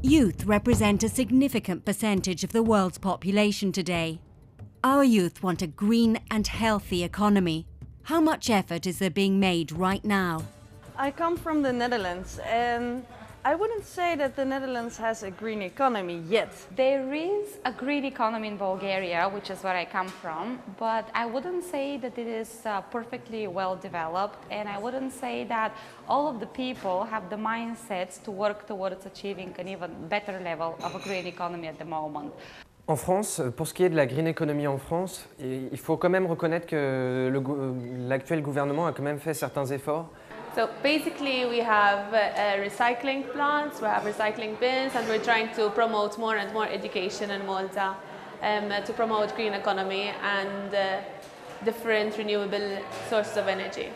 Youth represent a significant percentage of the world's population today. Our youth want a green and healthy economy. How much effort is there being made right now? I come from the Netherlands and I wouldn't say that the Netherlands has a green economy yet. There is a green economy in Bulgaria, which is where I come from, but I wouldn't say that it is perfectly well developed, and I wouldn't say that all of the people have the mindsets to work towards achieving an even better level of a green economy at the moment. En France, pour ce qui est de la green economy en France, il faut quand même reconnaître que l'actuel gouvernement a quand même fait certains efforts. So basically we have recycling plants, we have recycling bins, and we're trying to promote more and more education in Malta to promote green economy and different renewable sources of energy.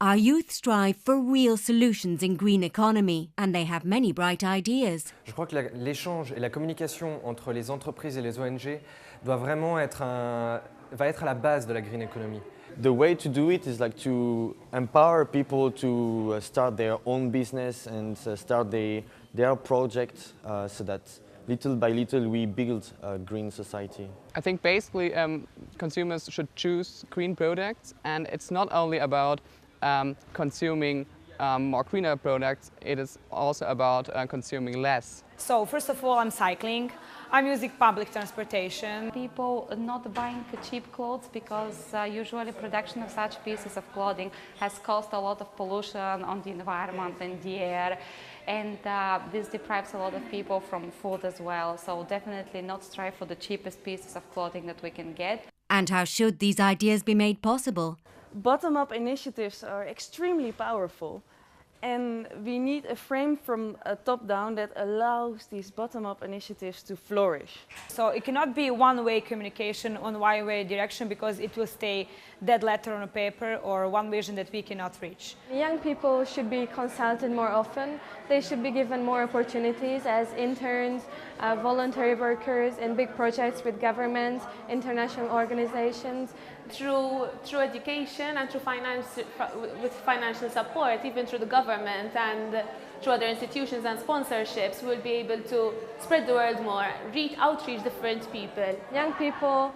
Our youth strive for real solutions in green economy, and they have many bright ideas. Je crois que l'échange et la communication entre les entreprises et les ONG doit vraiment va être à la base de la green economy. The way to do it is like to empower people to start their own business and start their project so that little by little we build a green society. I think basically consumers should choose green products, and it's not only about consuming more greener products, it is also about consuming less. So first of all, I'm cycling. I'm using public transportation. People not buying cheap clothes because usually production of such pieces of clothing has caused a lot of pollution on the environment and the air, and this deprives a lot of people from food as well. So definitely not strive for the cheapest pieces of clothing that we can get. And how should these ideas be made possible? Bottom-up initiatives are extremely powerful. And we need a frame from a top-down that allows these bottom-up initiatives to flourish. So it cannot be one-way communication on one-way direction, because it will stay dead letter on a paper or one vision that we cannot reach. Young people should be consulted more often. They should be given more opportunities as interns, voluntary workers in big projects with governments, international organizations. Through education and with financial support, even through the government and through other institutions and sponsorships, we'll be able to spread the word more, outreach different people. Young people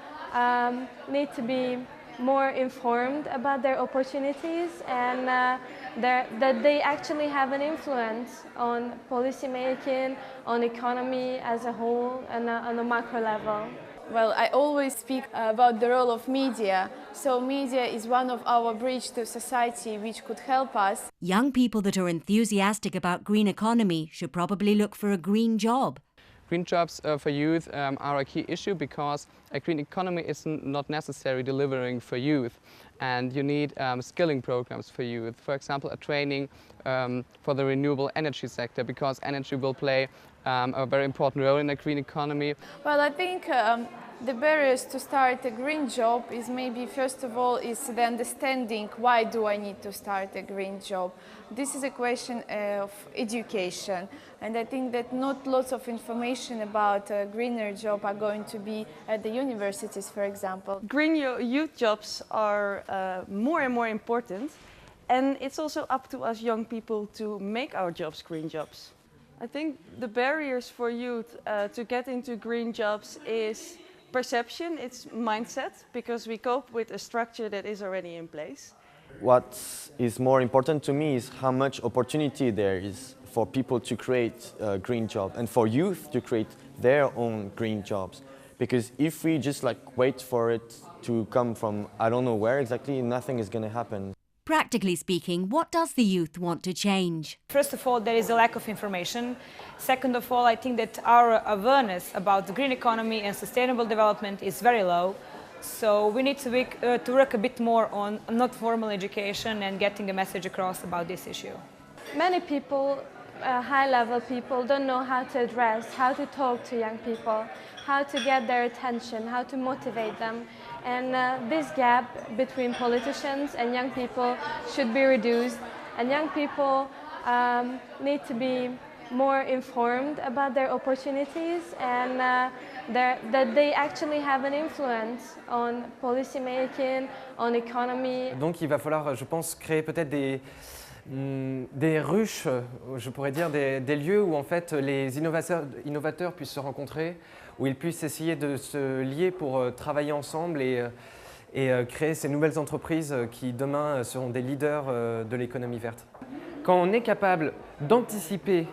need to be more informed about their opportunities and that they actually have an influence on policy making, on economy as a whole, and on a macro level. Well, I always speak about the role of media. So media is one of our bridge to society which could help us. Young people that are enthusiastic about green economy should probably look for a green job. Green jobs for youth are a key issue because a green economy is not necessarily delivering for youth, and you need skilling programs for youth. For example, a training for the renewable energy sector, because energy will play a very important role in a green economy. Well, I think the barriers to start a green job is maybe first of all is the understanding why do I need to start a green job. This is a question of education, and I think that not lots of information about a greener job are going to be at the universities, for example. Green youth jobs are more and more important, and it's also up to us young people to make our jobs green jobs. I think the barriers for youth to get into green jobs is perception, it's mindset, because we cope with a structure that is already in place. What is more important to me is how much opportunity there is for people to create a green job and for youth to create their own green jobs. Because if we just wait for it to come from I don't know where exactly, nothing is going to happen. Practically speaking, what does the youth want to change? First of all, there is a lack of information. Second of all, I think that our awareness about the green economy and sustainable development is very low. So we need to work a bit more on not formal education and getting a message across about this issue. Many people, high-level people, don't know how to address, how to talk to young people, how to get their attention, how to motivate them. And this gap between politicians and young people should be reduced. And young people need to be more informed about their opportunities and that they actually have an influence on policy making, on economy. Donc il va falloir, je pense, créer peut-être Des ruches, je pourrais dire, des lieux où en fait les innovateurs puissent se rencontrer, où ils puissent essayer de se lier pour travailler ensemble et créer ces nouvelles entreprises qui demain seront des leaders de l'économie verte. Quand on est capable d'anticiper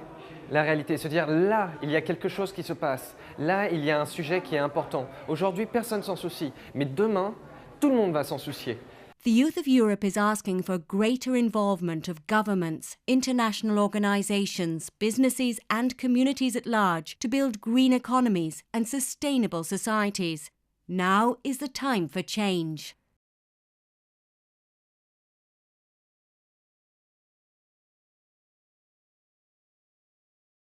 la réalité, se dire là, il y a quelque chose qui se passe, là, il y a un sujet qui est important. Aujourd'hui, personne ne s'en soucie, mais demain, tout le monde va s'en soucier. The Youth of Europe is asking for greater involvement of governments, international organisations, businesses and communities at large to build green economies and sustainable societies. Now is the time for change.